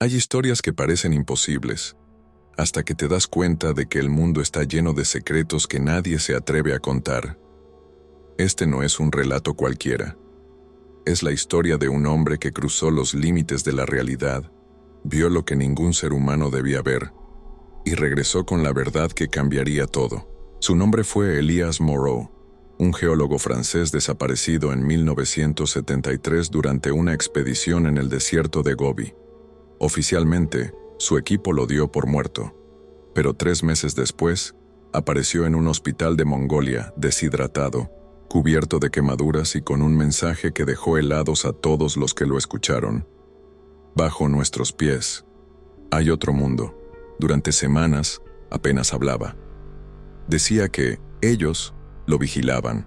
Hay historias que parecen imposibles, hasta que te das cuenta de que el mundo está lleno de secretos que nadie se atreve a contar. Este no es un relato cualquiera. Es la historia de un hombre que cruzó los límites de la realidad, vio lo que ningún ser humano debía ver, y regresó con la verdad que cambiaría todo. Su nombre fue Elias Moreau, un geólogo francés desaparecido en 1973 durante una expedición en el desierto de Gobi. Oficialmente, su equipo lo dio por muerto, pero 3 meses después, apareció en un hospital de Mongolia, deshidratado, cubierto de quemaduras y con un mensaje que dejó helados a todos los que lo escucharon. Bajo nuestros pies hay otro mundo. Durante semanas apenas hablaba. Decía que ellos lo vigilaban,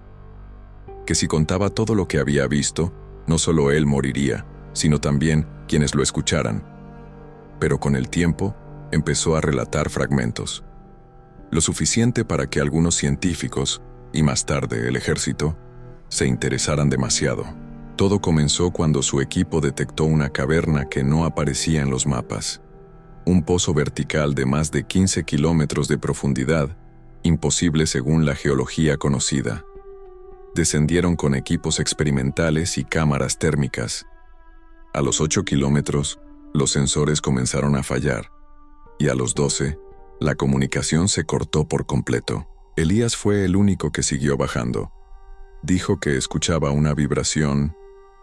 que si contaba todo lo que había visto, no solo él moriría, sino también quienes lo escucharan. Pero con el tiempo, empezó a relatar fragmentos. Lo suficiente para que algunos científicos, y más tarde el ejército, se interesaran demasiado. Todo comenzó cuando su equipo detectó una caverna que no aparecía en los mapas. Un pozo vertical de más de 15 kilómetros de profundidad, imposible según la geología conocida. Descendieron con equipos experimentales y cámaras térmicas. A los 8 kilómetros, los sensores comenzaron a fallar, y a los 12, la comunicación se cortó por completo. Elías fue el único que siguió bajando. Dijo que escuchaba una vibración,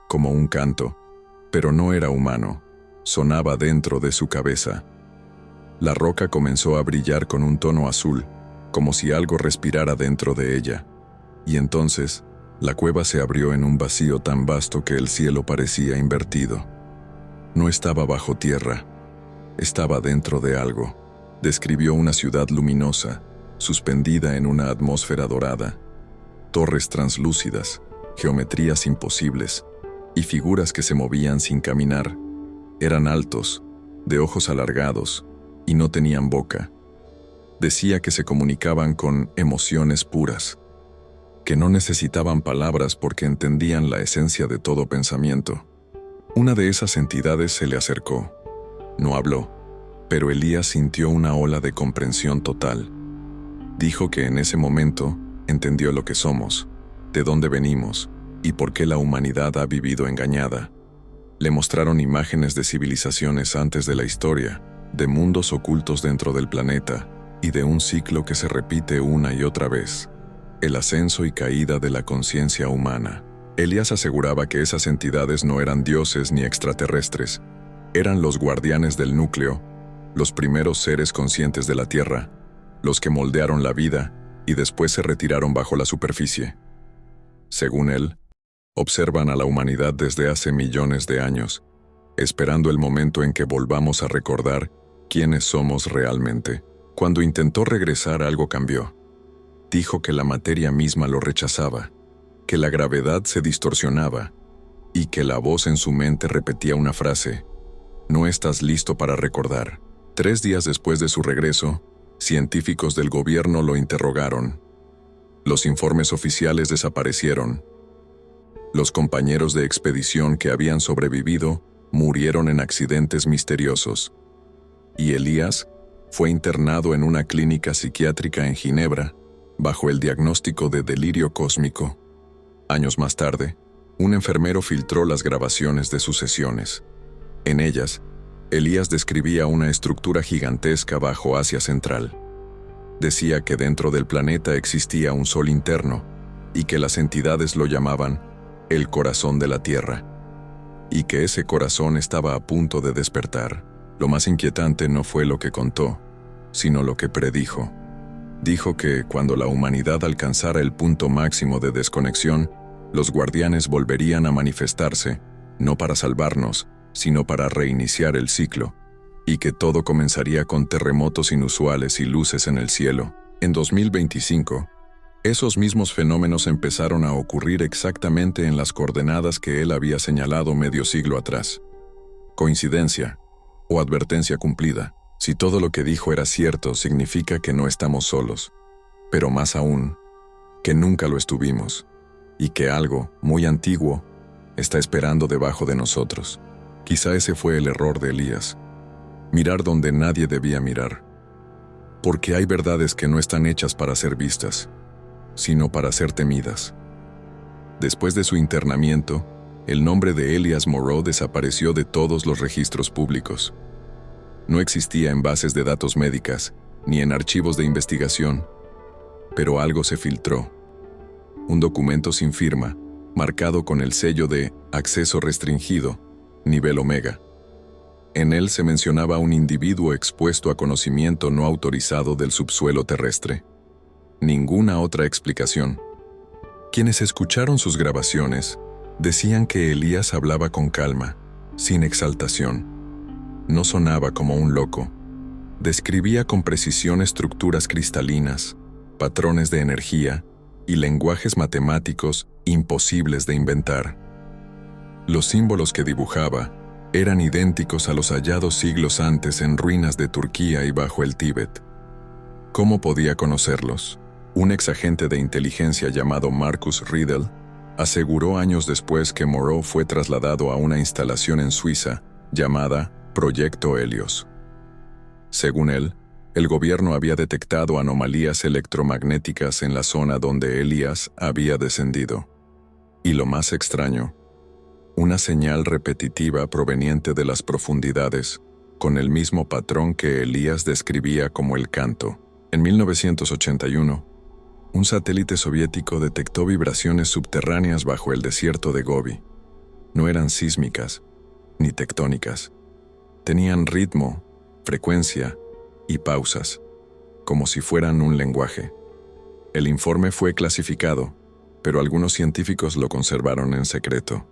como un canto, pero no era humano, sonaba dentro de su cabeza. La roca comenzó a brillar con un tono azul, como si algo respirara dentro de ella, y entonces, la cueva se abrió en un vacío tan vasto que el cielo parecía invertido. No estaba bajo tierra, estaba dentro de algo. Describió una ciudad luminosa, suspendida en una atmósfera dorada, torres translúcidas, geometrías imposibles, y figuras que se movían sin caminar. Eran altos, de ojos alargados, y no tenían boca. Decía que se comunicaban con emociones puras, que no necesitaban palabras porque entendían la esencia de todo pensamiento. Una de esas entidades se le acercó. No habló, pero Elías sintió una ola de comprensión total. Dijo que en ese momento entendió lo que somos, de dónde venimos y por qué la humanidad ha vivido engañada. Le mostraron imágenes de civilizaciones antes de la historia, de mundos ocultos dentro del planeta y de un ciclo que se repite una y otra vez: el ascenso y caída de la conciencia humana. Elías aseguraba que esas entidades no eran dioses ni extraterrestres, eran los guardianes del núcleo, los primeros seres conscientes de la Tierra, los que moldearon la vida y después se retiraron bajo la superficie. Según él, observan a la humanidad desde hace millones de años, esperando el momento en que volvamos a recordar quiénes somos realmente. Cuando intentó regresar, algo cambió. Dijo que la materia misma lo rechazaba, que la gravedad se distorsionaba y que la voz en su mente repetía una frase: no estás listo para recordar. 3 días después de su regreso, científicos del gobierno lo interrogaron. Los informes oficiales desaparecieron. Los compañeros de expedición que habían sobrevivido murieron en accidentes misteriosos. Y Elías fue internado en una clínica psiquiátrica en Ginebra, bajo el diagnóstico de delirio cósmico. Años más tarde, un enfermero filtró las grabaciones de sus sesiones. En ellas, Elías describía una estructura gigantesca bajo Asia Central. Decía que dentro del planeta existía un sol interno y que las entidades lo llamaban el corazón de la Tierra, y que ese corazón estaba a punto de despertar. Lo más inquietante no fue lo que contó, sino lo que predijo. Dijo que cuando la humanidad alcanzara el punto máximo de desconexión, los guardianes volverían a manifestarse, no para salvarnos, sino para reiniciar el ciclo, y que todo comenzaría con terremotos inusuales y luces en el cielo. En 2025, esos mismos fenómenos empezaron a ocurrir exactamente en las coordenadas que él había señalado medio siglo atrás. ¿Coincidencia o advertencia cumplida? Si todo lo que dijo era cierto, significa que no estamos solos, pero más aún, que nunca lo estuvimos, y que algo muy antiguo está esperando debajo de nosotros. Quizá ese fue el error de Elías. mirar donde nadie debía mirar. Porque hay verdades que no están hechas para ser vistas, sino para ser temidas. Después de su internamiento, el nombre de Elias Moreau desapareció de todos los registros públicos. No existía en bases de datos médicas, ni en archivos de investigación, pero algo se filtró. Un documento sin firma, marcado con el sello de Acceso Restringido, Nivel Omega. En él se mencionaba a un individuo expuesto a conocimiento no autorizado del subsuelo terrestre. Ninguna otra explicación. Quienes escucharon sus grabaciones decían que Elías hablaba con calma, sin exaltación. No sonaba como un loco. Describía con precisión estructuras cristalinas, patrones de energía y lenguajes matemáticos imposibles de inventar. Los símbolos que dibujaba eran idénticos a los hallados siglos antes en ruinas de Turquía y bajo el Tíbet. ¿Cómo podía conocerlos? Un exagente de inteligencia llamado Marcus Riedel aseguró años después que Moreau fue trasladado a una instalación en Suiza llamada Proyecto Helios. Según él, el gobierno había detectado anomalías electromagnéticas en la zona donde Elías había descendido. Y lo más extraño, una señal repetitiva proveniente de las profundidades, con el mismo patrón que Elías describía como el canto. En 1981, un satélite soviético detectó vibraciones subterráneas bajo el desierto de Gobi. No eran sísmicas, ni tectónicas. Tenían ritmo, frecuencia y pausas, como si fueran un lenguaje. El informe fue clasificado, pero algunos científicos lo conservaron en secreto.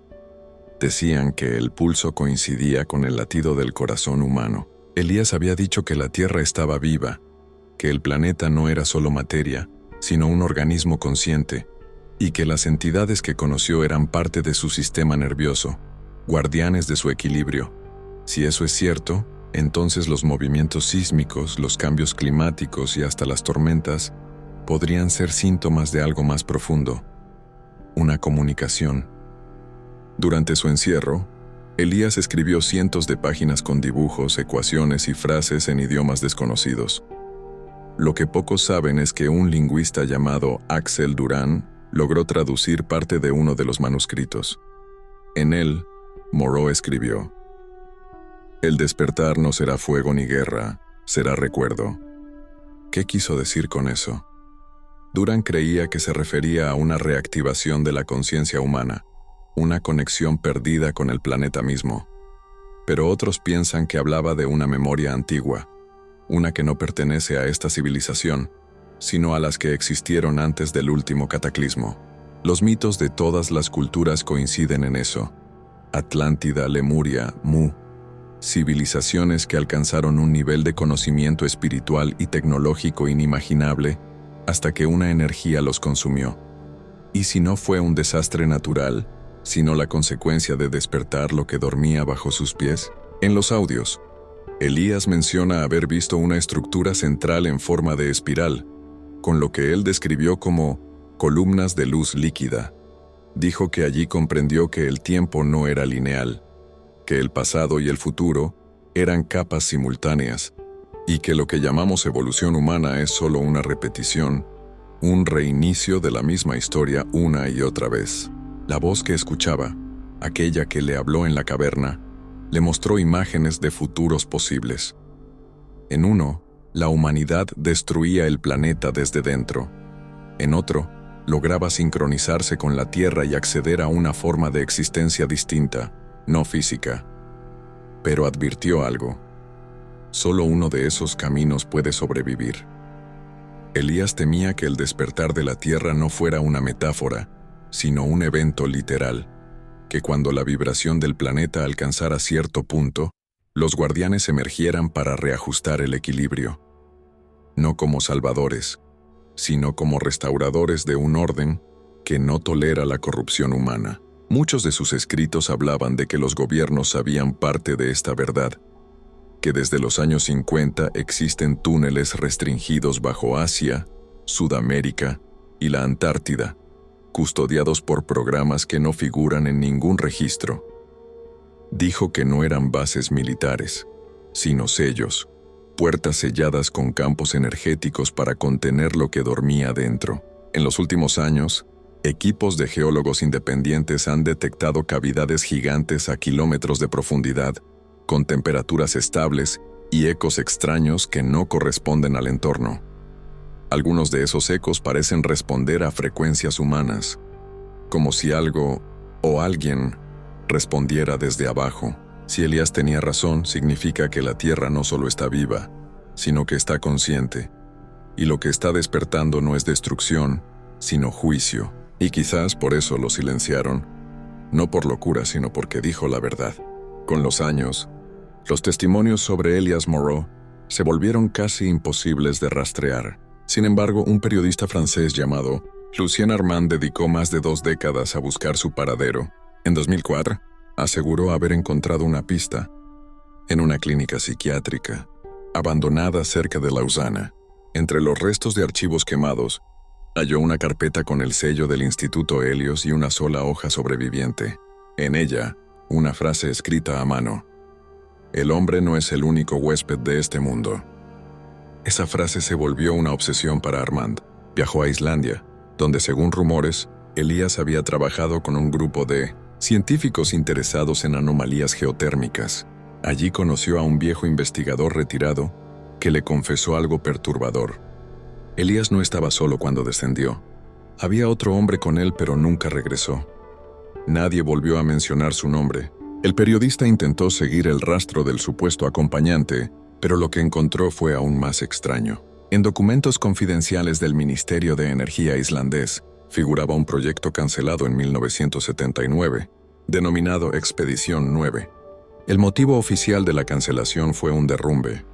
Decían que el pulso coincidía con el latido del corazón humano. Elías había dicho que la Tierra estaba viva, que el planeta no era solo materia, sino un organismo consciente, y que las entidades que conoció eran parte de su sistema nervioso, guardianes de su equilibrio. Si eso es cierto, entonces los movimientos sísmicos, los cambios climáticos y hasta las tormentas podrían ser síntomas de algo más profundo, una comunicación. Durante su encierro, Elías escribió cientos de páginas con dibujos, ecuaciones y frases en idiomas desconocidos. Lo que pocos saben es que un lingüista llamado Axel Durán logró traducir parte de uno de los manuscritos. En él, Moreau escribió: "El despertar no será fuego ni guerra, será recuerdo". ¿Qué quiso decir con eso? Durán creía que se refería a una reactivación de la conciencia humana, una conexión perdida con el planeta mismo. Pero otros piensan que hablaba de una memoria antigua, una que no pertenece a esta civilización, sino a las que existieron antes del último cataclismo. Los mitos de todas las culturas coinciden en eso. Atlántida, Lemuria, Mu, civilizaciones que alcanzaron un nivel de conocimiento espiritual y tecnológico inimaginable hasta que una energía los consumió. Y si no fue un desastre natural, sino la consecuencia de despertar lo que dormía bajo sus pies. En los audios, Elías menciona haber visto una estructura central en forma de espiral, con lo que él describió como columnas de luz líquida. Dijo que allí comprendió que el tiempo no era lineal, que el pasado y el futuro eran capas simultáneas, y que lo que llamamos evolución humana es solo una repetición, un reinicio de la misma historia una y otra vez. La voz que escuchaba, aquella que le habló en la caverna, le mostró imágenes de futuros posibles. En uno, la humanidad destruía el planeta desde dentro. En otro, lograba sincronizarse con la Tierra y acceder a una forma de existencia distinta, no física. Pero advirtió algo. Solo uno de esos caminos puede sobrevivir. Elías temía que el despertar de la Tierra no fuera una metáfora, sino un evento literal, que cuando la vibración del planeta alcanzara cierto punto, los guardianes emergieran para reajustar el equilibrio. No como salvadores, sino como restauradores de un orden que no tolera la corrupción humana. Muchos de sus escritos hablaban de que los gobiernos sabían parte de esta verdad, que desde los años 50 existen túneles restringidos bajo Asia, Sudamérica y la Antártida, custodiados por programas que no figuran en ningún registro. Dijo que no eran bases militares, sino sellos, puertas selladas con campos energéticos para contener lo que dormía dentro. En los últimos años, equipos de geólogos independientes han detectado cavidades gigantes a kilómetros de profundidad, con temperaturas estables y ecos extraños que no corresponden al entorno. Algunos de esos ecos parecen responder a frecuencias humanas, como si algo o alguien respondiera desde abajo. Si Elías tenía razón, significa que la Tierra no solo está viva, sino que está consciente, y lo que está despertando no es destrucción, sino juicio. Y quizás por eso lo silenciaron, no por locura, sino porque dijo la verdad. Con los años, los testimonios sobre Elias Moreau se volvieron casi imposibles de rastrear. Sin embargo, un periodista francés llamado Lucien Armand dedicó más de 2 décadas a buscar su paradero. En 2004, aseguró haber encontrado una pista en una clínica psiquiátrica, abandonada cerca de Lausana. Entre los restos de archivos quemados, halló una carpeta con el sello del Instituto Helios y una sola hoja sobreviviente. En ella, una frase escrita a mano: «El hombre no es el único huésped de este mundo». Esa frase se volvió una obsesión para Armand. Viajó a Islandia, donde, según rumores, Elías había trabajado con un grupo de científicos interesados en anomalías geotérmicas. Allí conoció a un viejo investigador retirado que le confesó algo perturbador. Elías no estaba solo cuando descendió. Había otro hombre con él, pero nunca regresó. Nadie volvió a mencionar su nombre. El periodista intentó seguir el rastro del supuesto acompañante, pero lo que encontró fue aún más extraño. En documentos confidenciales del Ministerio de Energía islandés, figuraba un proyecto cancelado en 1979, denominado Expedición 9. El motivo oficial de la cancelación fue un derrumbe,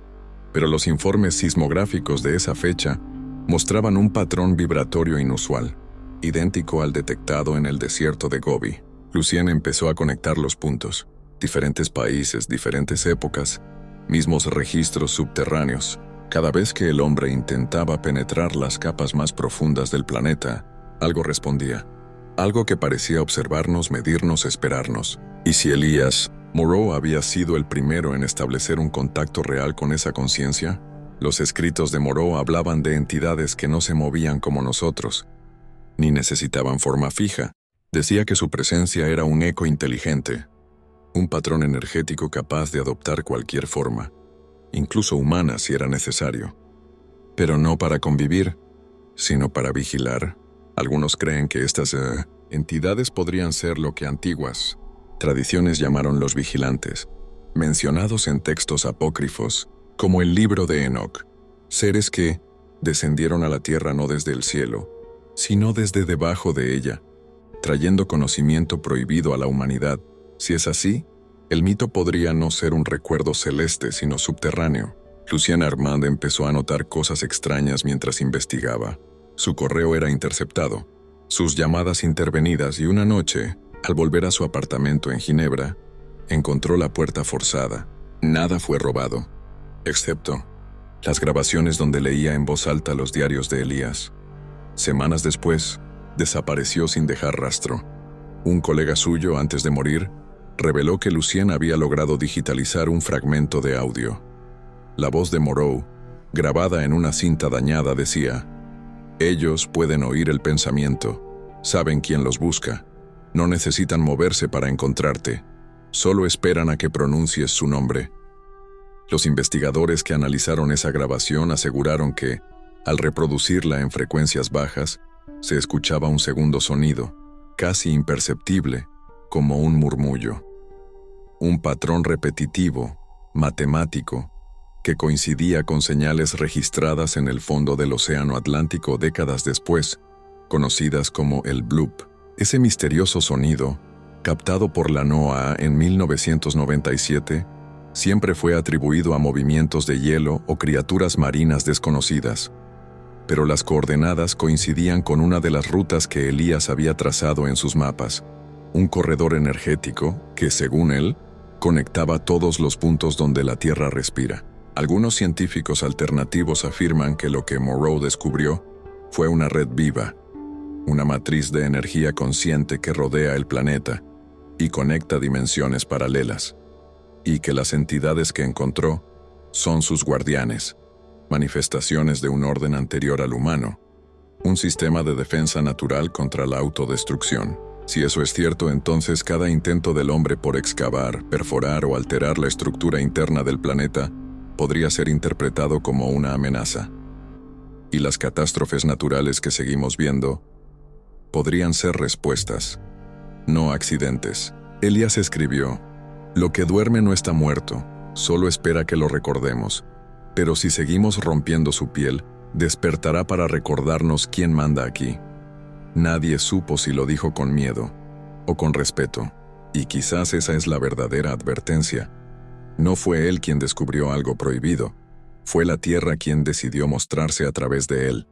pero los informes sismográficos de esa fecha mostraban un patrón vibratorio inusual, idéntico al detectado en el desierto de Gobi. Lucien empezó a conectar los puntos. Diferentes países, diferentes épocas, mismos registros subterráneos. Cada vez que el hombre intentaba penetrar las capas más profundas del planeta, algo respondía. Algo que parecía observarnos, medirnos, esperarnos. ¿Y si Elias Moreau había sido el primero en establecer un contacto real con esa conciencia? Los escritos de Moreau hablaban de entidades que no se movían como nosotros, ni necesitaban forma fija. Decía que su presencia era un eco inteligente, un patrón energético capaz de adoptar cualquier forma, incluso humana si era necesario. Pero no para convivir, sino para vigilar. Algunos creen que estas entidades podrían ser lo que antiguas tradiciones llamaron los vigilantes, mencionados en textos apócrifos, como el libro de Enoc, seres que descendieron a la tierra no desde el cielo, sino desde debajo de ella, trayendo conocimiento prohibido a la humanidad. Si es así, el mito podría no ser un recuerdo celeste, sino subterráneo. Lucien Armand empezó a notar cosas extrañas mientras investigaba. Su correo era interceptado, sus llamadas intervenidas, y una noche, al volver a su apartamento en Ginebra, encontró la puerta forzada. Nada fue robado, excepto las grabaciones donde leía en voz alta los diarios de Elías. Semanas después, desapareció sin dejar rastro. Un colega suyo, antes de morir, reveló que Lucien había logrado digitalizar un fragmento de audio. La voz de Moreau, grabada en una cinta dañada, decía: «Ellos pueden oír el pensamiento, saben quién los busca, no necesitan moverse para encontrarte, solo esperan a que pronuncies su nombre». Los investigadores que analizaron esa grabación aseguraron que, al reproducirla en frecuencias bajas, se escuchaba un segundo sonido, casi imperceptible, como un murmullo. Un patrón repetitivo, matemático, que coincidía con señales registradas en el fondo del Océano Atlántico décadas después, conocidas como el bloop. Ese misterioso sonido, captado por la NOAA en 1997, siempre fue atribuido a movimientos de hielo o criaturas marinas desconocidas. Pero las coordenadas coincidían con una de las rutas que Elías había trazado en sus mapas, un corredor energético que, según él, conectaba todos los puntos donde la Tierra respira. Algunos científicos alternativos afirman que lo que Moreau descubrió fue una red viva, una matriz de energía consciente que rodea el planeta y conecta dimensiones paralelas, y que las entidades que encontró Son sus guardianes, manifestaciones de un orden anterior al humano, un sistema de defensa natural contra la autodestrucción. Si eso es cierto, entonces cada intento del hombre por excavar, perforar o alterar la estructura interna del planeta podría ser interpretado como una amenaza. Y las catástrofes naturales que seguimos viendo podrían ser respuestas, no accidentes. Elías escribió: "Lo que duerme no está muerto, solo espera que lo recordemos. Pero si seguimos rompiendo su piel, despertará para recordarnos quién manda aquí". Nadie supo si lo dijo con miedo o con respeto, y quizás esa es la verdadera advertencia. No fue él quien descubrió algo prohibido, fue la Tierra quien decidió mostrarse a través de él.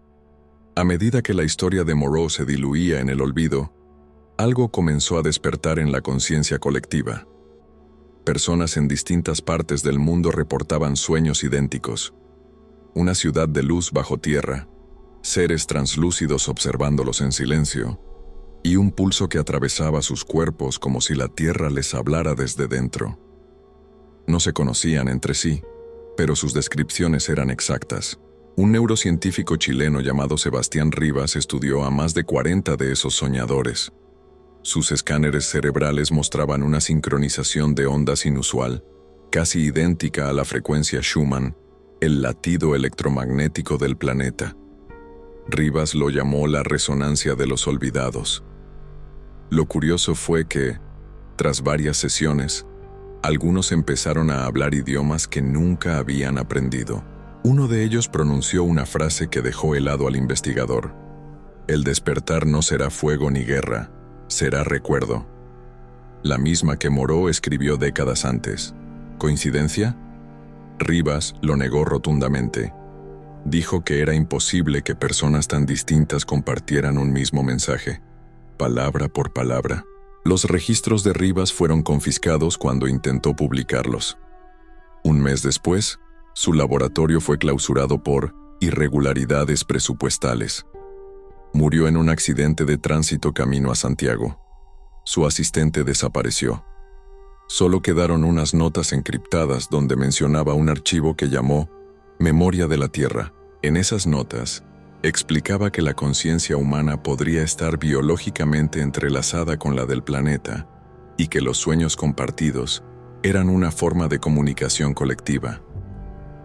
A medida que la historia de Moreau se diluía en el olvido, algo comenzó a despertar en la conciencia colectiva. Personas en distintas partes del mundo reportaban sueños idénticos. Una ciudad de luz bajo tierra, seres translúcidos observándolos en silencio, y un pulso que atravesaba sus cuerpos como si la tierra les hablara desde dentro. No se conocían entre sí, pero sus descripciones eran exactas. Un neurocientífico chileno llamado Sebastián Rivas estudió a más de 40 de esos soñadores. Sus escáneres cerebrales mostraban una sincronización de ondas inusual, casi idéntica a la frecuencia Schumann, el latido electromagnético del planeta. Rivas lo llamó la resonancia de los olvidados. Lo curioso fue que, tras varias sesiones, algunos empezaron a hablar idiomas que nunca habían aprendido. Uno de ellos pronunció una frase que dejó helado al investigador: "El despertar no será fuego ni guerra, será recuerdo". La misma que Moreau escribió décadas antes. ¿Coincidencia? Rivas lo negó rotundamente. Dijo que era imposible que personas tan distintas compartieran un mismo mensaje, palabra por palabra. Los registros de Rivas fueron confiscados cuando intentó publicarlos. Un mes después, su laboratorio fue clausurado por irregularidades presupuestales. Murió en un accidente de tránsito camino a Santiago. Su asistente desapareció. Solo quedaron unas notas encriptadas donde mencionaba un archivo que llamó Memoria de la Tierra. En esas notas, explicaba que la conciencia humana podría estar biológicamente entrelazada con la del planeta y que los sueños compartidos eran una forma de comunicación colectiva.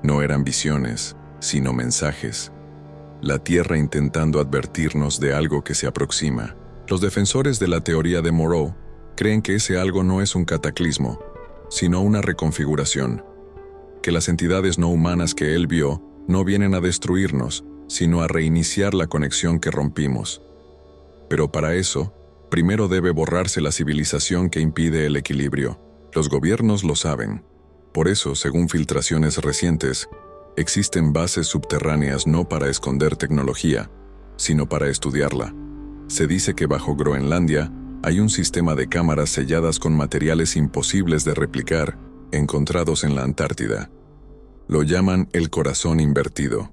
No eran visiones, sino mensajes. La Tierra intentando advertirnos de algo que se aproxima. Los defensores de la teoría de Moreau creen que ese algo no es un cataclismo, sino una reconfiguración, que las entidades no humanas que él vio no vienen a destruirnos, sino a reiniciar la conexión que rompimos. Pero para eso, primero debe borrarse la civilización que impide el equilibrio. Los gobiernos lo saben. Por eso, según filtraciones recientes, existen bases subterráneas no para esconder tecnología, sino para estudiarla. Se dice que bajo Groenlandia hay un sistema de cámaras selladas con materiales imposibles de replicar, encontrados en la Antártida. Lo llaman el corazón invertido.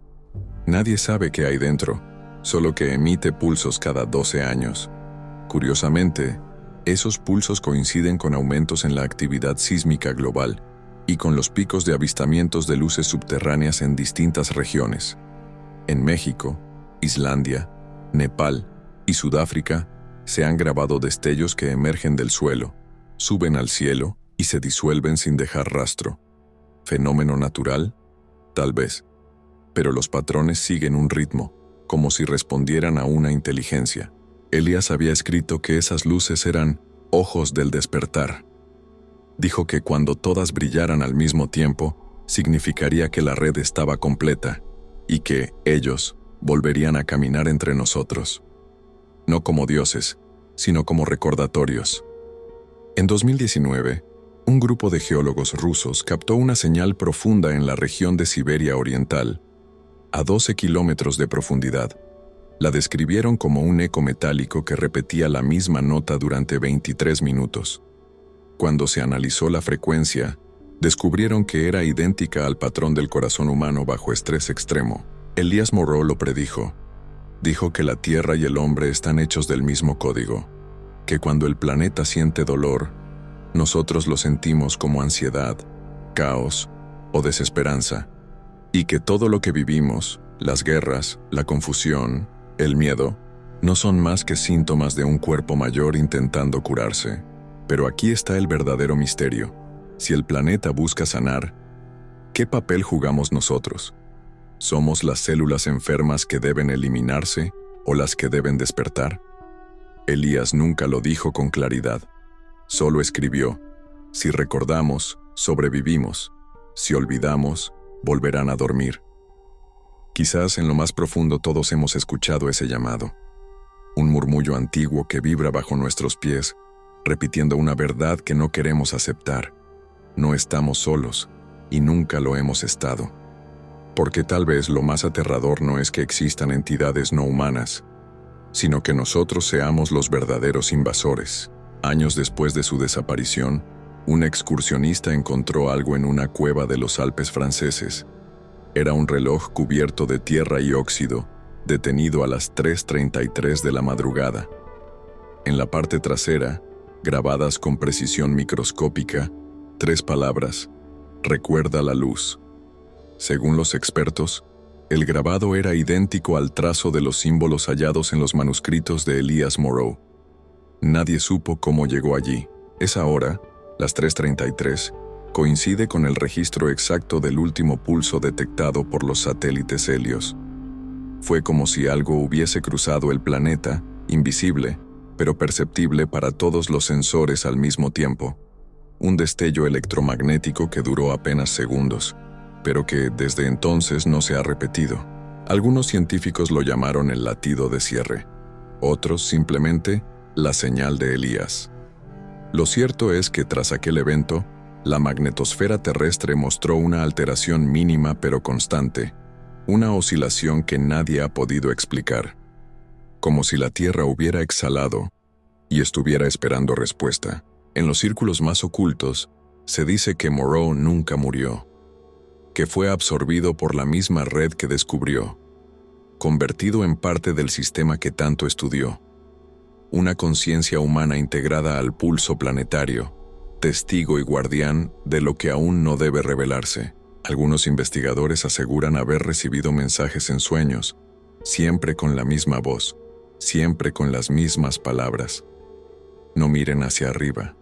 Nadie sabe qué hay dentro, solo que emite pulsos cada 12 años. Curiosamente, esos pulsos coinciden con aumentos en la actividad sísmica global y con los picos de avistamientos de luces subterráneas en distintas regiones. En México, Islandia, Nepal y Sudáfrica se han grabado destellos que emergen del suelo, suben al cielo y se disuelven sin dejar rastro. ¿Fenómeno natural? Tal vez. Pero los patrones siguen un ritmo, como si respondieran a una inteligencia. Elías había escrito que esas luces eran ojos del despertar. Dijo que cuando todas brillaran al mismo tiempo, significaría que la red estaba completa y que ellos volverían a caminar entre nosotros. No como dioses, sino como recordatorios. En 2019, un grupo de geólogos rusos captó una señal profunda en la región de Siberia Oriental, a 12 kilómetros de profundidad. La describieron como un eco metálico que repetía la misma nota durante 23 minutos. Cuando se analizó la frecuencia, descubrieron que era idéntica al patrón del corazón humano bajo estrés extremo. Elías Moreau lo predijo. Dijo que la Tierra y el hombre están hechos del mismo código, que cuando el planeta siente dolor, nosotros lo sentimos como ansiedad, caos o desesperanza, y que todo lo que vivimos, las guerras, la confusión, el miedo, no son más que síntomas de un cuerpo mayor intentando curarse. Pero aquí está el verdadero misterio. Si el planeta busca sanar, ¿qué papel jugamos nosotros? ¿Somos las células enfermas que deben eliminarse o las que deben despertar? Elías nunca lo dijo con claridad. Solo escribió: si recordamos, sobrevivimos. Si olvidamos, volverán a dormir. Quizás en lo más profundo todos hemos escuchado ese llamado. Un murmullo antiguo que vibra bajo nuestros pies, repitiendo una verdad que no queremos aceptar. No estamos solos, y nunca lo hemos estado. Porque tal vez lo más aterrador no es que existan entidades no humanas, sino que nosotros seamos los verdaderos invasores. Años después de su desaparición, un excursionista encontró algo en una cueva de los Alpes franceses. Era un reloj cubierto de tierra y óxido, detenido a las 3:33 de la madrugada. En la parte trasera, grabadas con precisión microscópica, 3 palabras: recuerda la luz. Según los expertos, el grabado era idéntico al trazo de los símbolos hallados en los manuscritos de Elias Moreau. Nadie supo cómo llegó allí. Esa hora, las 3:33, coincide con el registro exacto del último pulso detectado por los satélites Helios. Fue como si algo hubiese cruzado el planeta, invisible, pero perceptible para todos los sensores al mismo tiempo. Un destello electromagnético que duró apenas segundos, pero que desde entonces no se ha repetido. Algunos científicos lo llamaron el latido de cierre, otros simplemente la señal de Elías. Lo cierto es que tras aquel evento, la magnetosfera terrestre mostró una alteración mínima pero constante, una oscilación que nadie ha podido explicar, como si la Tierra hubiera exhalado y estuviera esperando respuesta. En los círculos más ocultos, se dice que Moreau nunca murió, que fue absorbido por la misma red que descubrió, convertido en parte del sistema que tanto estudió. Una conciencia humana integrada al pulso planetario, testigo y guardián de lo que aún no debe revelarse. Algunos investigadores aseguran haber recibido mensajes en sueños, siempre con la misma voz, siempre con las mismas palabras. No miren hacia arriba,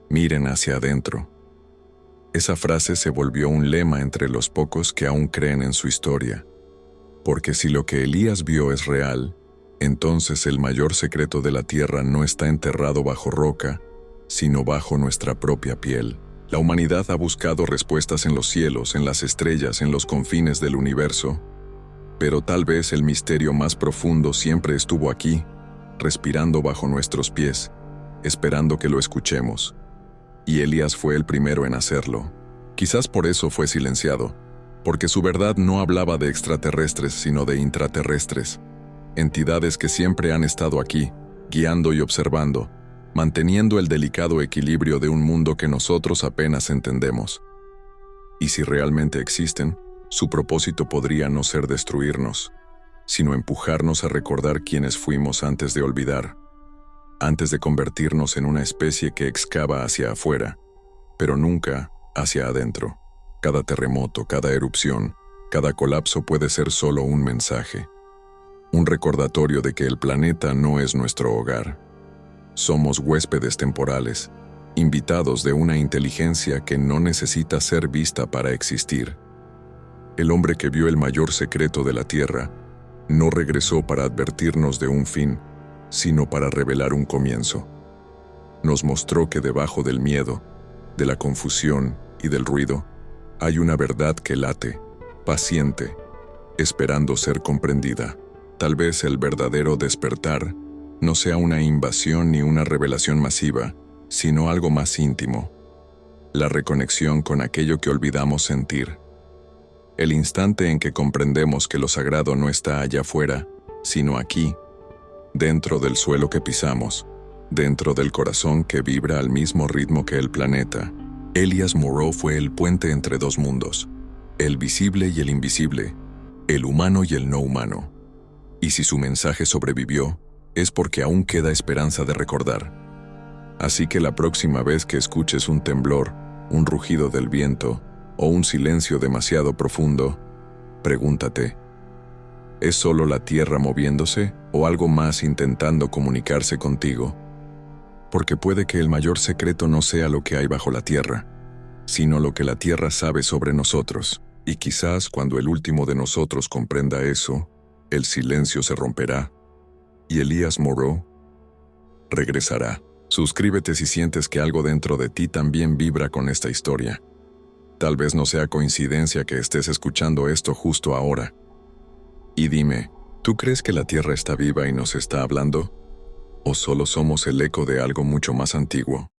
miren hacia adentro. Esa frase se volvió un lema entre los pocos que aún creen en su historia. Porque si lo que Elías vio es real, entonces el mayor secreto de la Tierra no está enterrado bajo roca, sino bajo nuestra propia piel. La humanidad ha buscado respuestas en los cielos, en las estrellas, en los confines del universo, pero tal vez el misterio más profundo siempre estuvo aquí, respirando bajo nuestros pies, esperando que lo escuchemos. Y Elías fue el primero en hacerlo. Quizás por eso fue silenciado, porque su verdad no hablaba de extraterrestres, sino de intraterrestres, entidades que siempre han estado aquí, guiando y observando, manteniendo el delicado equilibrio de un mundo que nosotros apenas entendemos. Y si realmente existen, su propósito podría no ser destruirnos, sino empujarnos a recordar quiénes fuimos antes de olvidar, antes de convertirnos en una especie que excava hacia afuera, pero nunca hacia adentro. Cada terremoto, cada erupción, cada colapso puede ser solo un mensaje, un recordatorio de que el planeta no es nuestro hogar. Somos huéspedes temporales, invitados de una inteligencia que no necesita ser vista para existir. El hombre que vio el mayor secreto de la Tierra no regresó para advertirnos de un fin, sino para revelar un comienzo. Nos mostró que debajo del miedo, de la confusión y del ruido, hay una verdad que late, paciente, esperando ser comprendida. Tal vez el verdadero despertar no sea una invasión ni una revelación masiva, sino algo más íntimo, la reconexión con aquello que olvidamos sentir. El instante en que comprendemos que lo sagrado no está allá afuera, sino aquí, dentro del suelo que pisamos, dentro del corazón que vibra al mismo ritmo que el planeta. Elias Moreau fue el puente entre dos mundos, el visible y el invisible, el humano y el no humano. Y si su mensaje sobrevivió, es porque aún queda esperanza de recordar. Así que la próxima vez que escuches un temblor, un rugido del viento, o un silencio demasiado profundo, pregúntate, ¿es solo la Tierra moviéndose o algo más intentando comunicarse contigo? Porque puede que el mayor secreto no sea lo que hay bajo la Tierra, sino lo que la Tierra sabe sobre nosotros. Y quizás cuando el último de nosotros comprenda eso, el silencio se romperá y Elías Moreau regresará. Suscríbete si sientes que algo dentro de ti también vibra con esta historia. Tal vez no sea coincidencia que estés escuchando esto justo ahora. Y dime, ¿tú crees que la Tierra está viva y nos está hablando? ¿O solo somos el eco de algo mucho más antiguo?